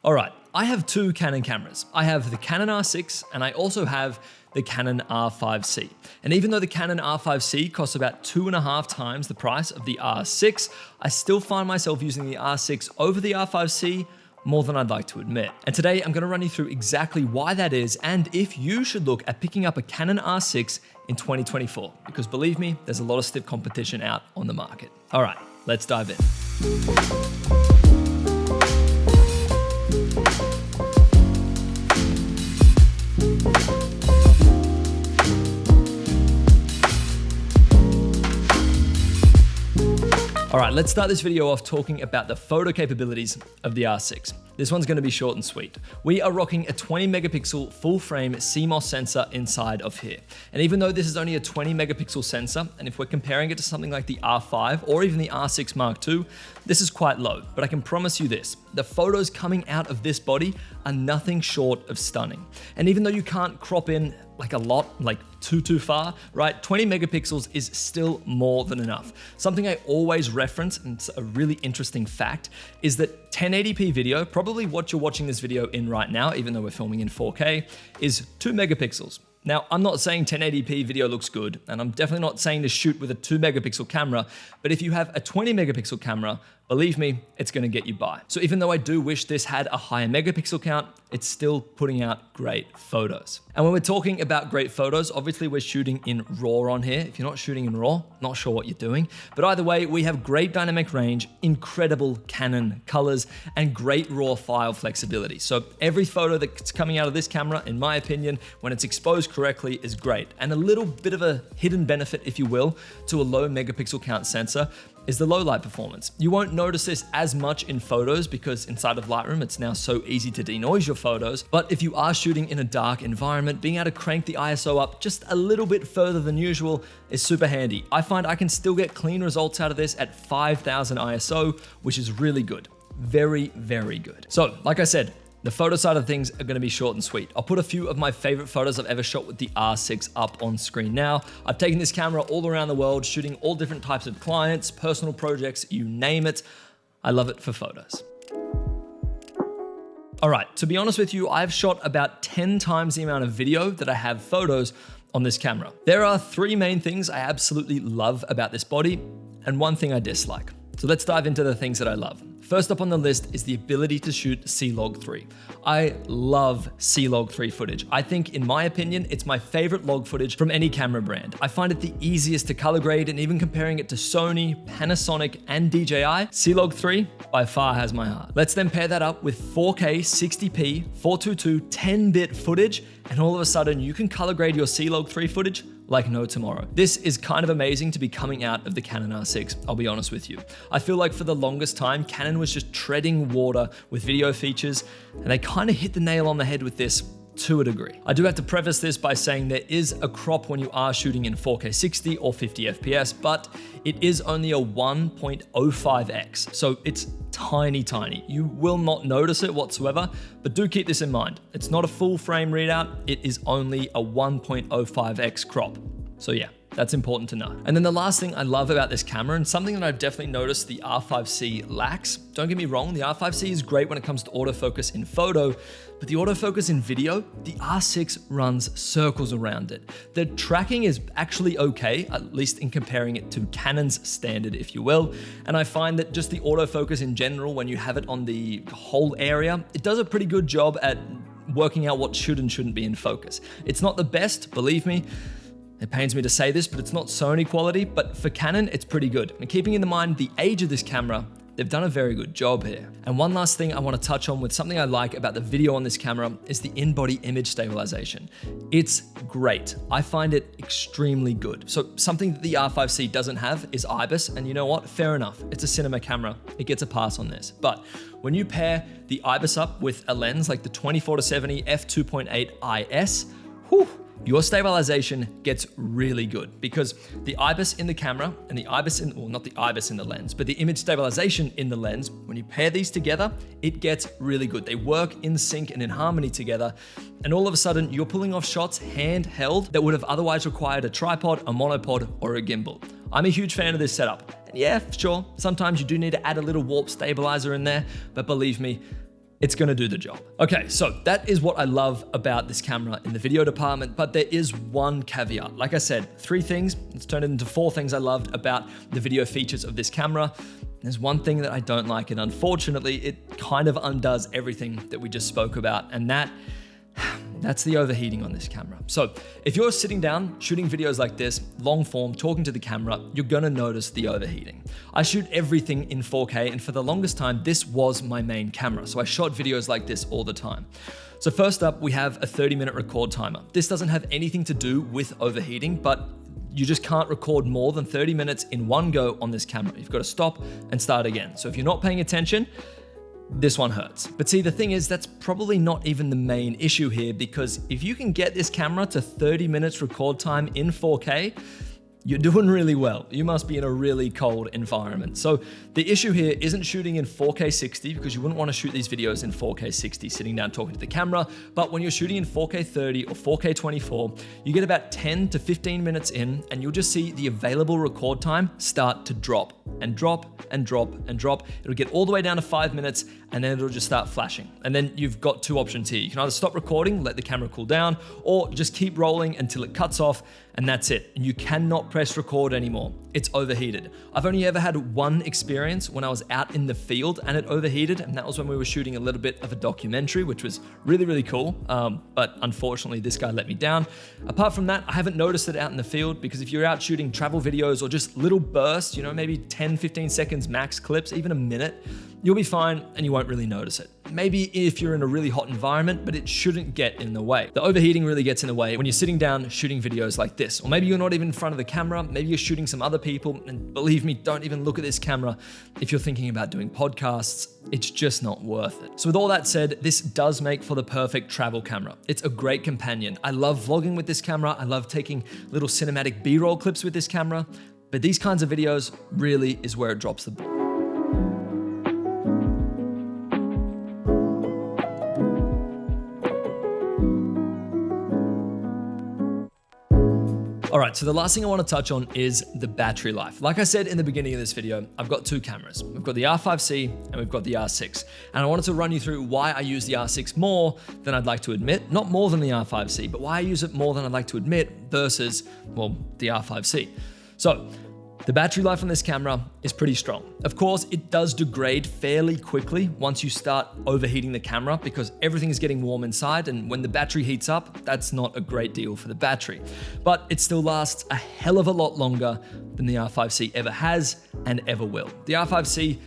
All right, I have two Canon cameras. I have the Canon R6 and I also have the Canon R5C. And even though the Canon R5C costs about 2.5 times the price of the R6, I still find myself using the R6 over the R5C more than I'd like to admit. And today I'm gonna run you through exactly why that is and if you should look at picking up a Canon R6 in 2024, because believe me, there's a lot of stiff competition out on the market. All right, let's dive in. All right, let's start this video off talking about the photo capabilities of the R6. This one's gonna be short and sweet. We are rocking a 20 megapixel full frame CMOS sensor inside of here. And even though this is only a 20 megapixel sensor, and if we're comparing it to something like the R5 or even the R6 Mark II, this is quite low, but I can promise you this, the photos coming out of this body are nothing short of stunning. And even though you can't crop in like a lot, like too far, right? 20 megapixels is still more than enough. Something I always reference, and it's a really interesting fact, is that 1080p video, probably what you're watching this video in right now, even though we're filming in 4K, is 2 megapixels. Now, I'm not saying 1080p video looks good, and I'm definitely not saying to shoot with a 2 megapixel camera, but if you have a 20 megapixel camera, believe me, it's gonna get you by. So even though I do wish this had a higher megapixel count, it's still putting out great photos. And when we're talking about great photos, obviously we're shooting in RAW on here. If you're not shooting in RAW, not sure what you're doing. But either way, we have great dynamic range, incredible Canon colors, and great RAW file flexibility. So every photo that's coming out of this camera, in my opinion, when it's exposed correctly, is great. And a little bit of a hidden benefit, if you will, to a low megapixel count sensor is the low light performance. You won't notice this as much in photos because inside of Lightroom, it's now so easy to denoise your photos. But if you are shooting in a dark environment, being able to crank the ISO up just a little bit further than usual is super handy. I find I can still get clean results out of this at 5000 ISO, which is really good. Very, very good. So, like I said, the photo side of things are gonna be short and sweet. I'll put a few of my favorite photos I've ever shot with the R6 up on screen now. I've taken this camera all around the world, shooting all different types of clients, personal projects, you name it. I love it for photos. All right, to be honest with you, I've shot about 10 times the amount of video that I have photos on this camera. There are 3 main things I absolutely love about this body and 1 thing I dislike. So let's dive into the things that I love. First up on the list is the ability to shoot C-Log3. I love C-Log3 footage. I think, in my opinion, it's my favorite log footage from any camera brand. I find it the easiest to color grade, and even comparing it to Sony, Panasonic, and DJI, C-Log3 by far has my heart. Let's then pair that up with 4K 60p 422 10-bit footage, and all of a sudden you can color grade your C-Log3 footage like no tomorrow. This is kind of amazing to be coming out of the Canon R6, I'll be honest with you. I feel like for the longest time, Canon was just treading water with video features, and they kind of hit the nail on the head with this to a degree. I do have to preface this by saying there is a crop when you are shooting in 4K 60 or 50 FPS, but it is only a 1.05x, so it's tiny. You will not notice it whatsoever, but do keep this in mind. It's not a full frame readout, it is only a 1.05x crop. So yeah, that's important to know. And then the last thing I love about this camera, and something that I've definitely noticed the R5C lacks, don't get me wrong, the R5C is great when it comes to autofocus in photo, but the autofocus in video, the R6 runs circles around it. The tracking is actually okay, at least in comparing it to Canon's standard, if you will. And I find that just the autofocus in general, when you have it on the whole area, it does a pretty good job at working out what should and shouldn't be in focus. It's not the best, believe me. It pains me to say this, but it's not Sony quality, but for Canon, it's pretty good. And keeping in mind the age of this camera, they've done a very good job here. And one last thing I want to touch on with something I like about the video on this camera is the in-body image stabilization. It's great. I find it extremely good. So something that the R5C doesn't have is IBIS, and you know what? Fair enough. It's a cinema camera. It gets a pass on this. But when you pair the IBIS up with a lens like the 24-70 f2.8 IS, whew, your stabilization gets really good because the IBIS in the camera and the IBIS in, well, not the IBIS in the lens, but the image stabilization in the lens, when you pair these together, it gets really good. They work in sync and in harmony together. And all of a sudden you're pulling off shots handheld that would have otherwise required a tripod, a monopod, or a gimbal. I'm a huge fan of this setup. And yeah, sure, sometimes you do need to add a little warp stabilizer in there, but believe me, it's gonna do the job. Okay, so that is what I love about this camera in the video department, but there is one caveat. Like I said, 3 things, let's turn it into 4 things I loved about the video features of this camera. There's one thing that I don't like, and unfortunately, it kind of undoes everything that we just spoke about, and that's the overheating on this camera. So if you're sitting down, shooting videos like this, long form, talking to the camera, you're gonna notice the overheating. I shoot everything in 4K, and for the longest time, this was my main camera. So I shot videos like this all the time. So first up, we have a 30-minute record timer. This doesn't have anything to do with overheating, but you just can't record more than 30 minutes in one go on this camera. You've got to stop and start again. So if you're not paying attention, this one hurts. But see, the thing is, that's probably not even the main issue here, because if you can get this camera to 30 minutes record time in 4K, you're doing really well. You must be in a really cold environment. So the issue here isn't shooting in 4K 60, because you wouldn't want to shoot these videos in 4K 60 sitting down talking to the camera. But when you're shooting in 4K 30 or 4K 24, you get about 10 to 15 minutes in, and you'll just see the available record time start to drop and drop and drop and drop. It'll get all the way down to 5 minutes, and then it'll just start flashing. And then you've got 2 options here. You can either stop recording, let the camera cool down, or just keep rolling until it cuts off, and that's it. And you cannot press record anymore. It's overheated. I've only ever had one experience when I was out in the field and it overheated, and that was when we were shooting a little bit of a documentary, which was really, really cool. But unfortunately, this guy let me down. Apart from that, I haven't noticed it out in the field, because if you're out shooting travel videos or just little bursts, maybe 10, 15 seconds max clips, even a minute, you'll be fine and you won't really notice it. Maybe if you're in a really hot environment, but it shouldn't get in the way. The overheating really gets in the way when you're sitting down shooting videos like this, or maybe you're not even in front of the camera, maybe you're shooting some other people, and believe me, don't even look at this camera if you're thinking about doing podcasts. It's just not worth it. So with all that said, this does make for the perfect travel camera. It's a great companion. I love vlogging with this camera. I love taking little cinematic B-roll clips with this camera, but these kinds of videos really is where it drops the ball. All right, so the last thing I want to touch on is the battery life. Like I said in the beginning of this video, I've got 2 cameras. We've got the R5C and we've got the R6. And I wanted to run you through why I use the R6 more than I'd like to admit. Not more than the R5C, but why I use it more than I'd like to admit versus, well, the R5C. So the battery life on this camera is pretty strong. Of course, it does degrade fairly quickly once you start overheating the camera, because everything is getting warm inside, and when the battery heats up, that's not a great deal for the battery. But it still lasts a hell of a lot longer than the R5C ever has and ever will. The R5C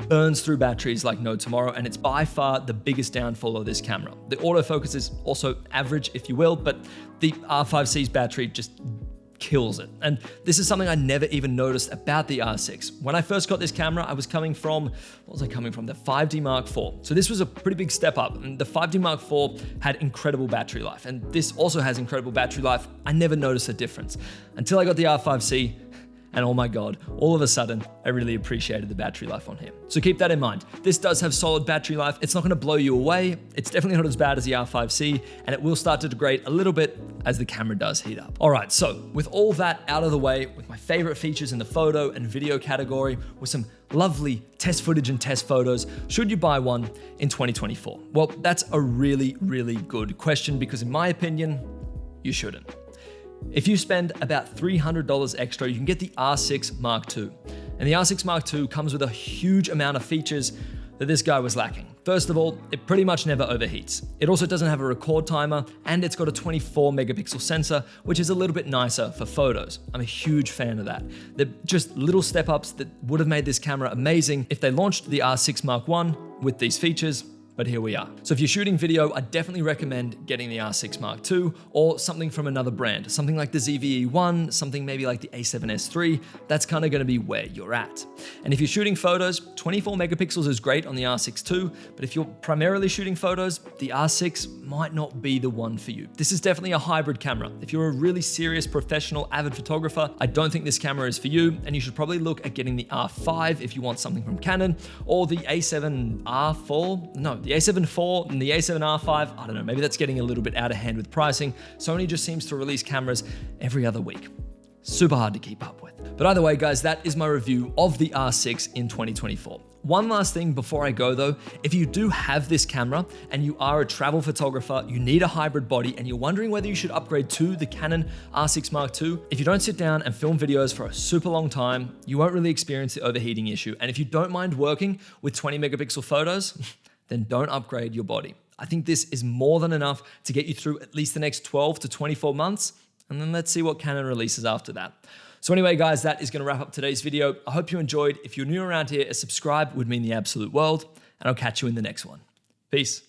burns through batteries like no tomorrow, and it's by far the biggest downfall of this camera. The autofocus is also average, if you will, but the R5C's battery just kills it. And this is something I never even noticed about the R6. When I first got this camera, I was coming from, what was I coming from? The 5D Mark IV. So this was a pretty big step up. And the 5D Mark IV had incredible battery life. And this also has incredible battery life. I never noticed a difference until I got the R5C. And oh my God, all of a sudden, I really appreciated the battery life on here. So keep that in mind. This does have solid battery life. It's not gonna blow you away. It's definitely not as bad as the R5C, and it will start to degrade a little bit as the camera does heat up. All right, so with all that out of the way, with my favorite features in the photo and video category, with some lovely test footage and test photos, should you buy one in 2024? Well, that's a really, really good question, because in my opinion, you shouldn't. If you spend about $300 extra, you can get the R6 Mark II. And the R6 Mark II comes with a huge amount of features that this guy was lacking. First of all, it pretty much never overheats. It also doesn't have a record timer, and it's got a 24 megapixel sensor, which is a little bit nicer for photos. I'm a huge fan of that. They're just little step ups that would have made this camera amazing if they launched the R6 Mark I with these features. But here we are. So if you're shooting video, I definitely recommend getting the R6 Mark II or something from another brand, something like the ZVE1, something maybe like the A7S III. That's kind of going to be where you're at. And if you're shooting photos, 24 megapixels is great on the R6 II, but if you're primarily shooting photos, the R6 might not be the one for you. This is definitely a hybrid camera. If you're a really serious professional avid photographer, I don't think this camera is for you, and you should probably look at getting the R5 if you want something from Canon, or the A7R4. No, the A7 IV and the A7 R5, I don't know, maybe that's getting a little bit out of hand with pricing. Sony just seems to release cameras every other week. Super hard to keep up with. But either way, guys, that is my review of the R6 in 2024. One last thing before I go though, if you do have this camera and you are a travel photographer, you need a hybrid body and you're wondering whether you should upgrade to the Canon R6 Mark II, if you don't sit down and film videos for a super long time, you won't really experience the overheating issue. And if you don't mind working with 20 megapixel photos, then don't upgrade your body. I think this is more than enough to get you through at least the next 12 to 24 months, and then let's see what Canon releases after that. So anyway, guys, that is gonna wrap up today's video. I hope you enjoyed. If you're new around here, a subscribe would mean the absolute world, and I'll catch you in the next one. Peace.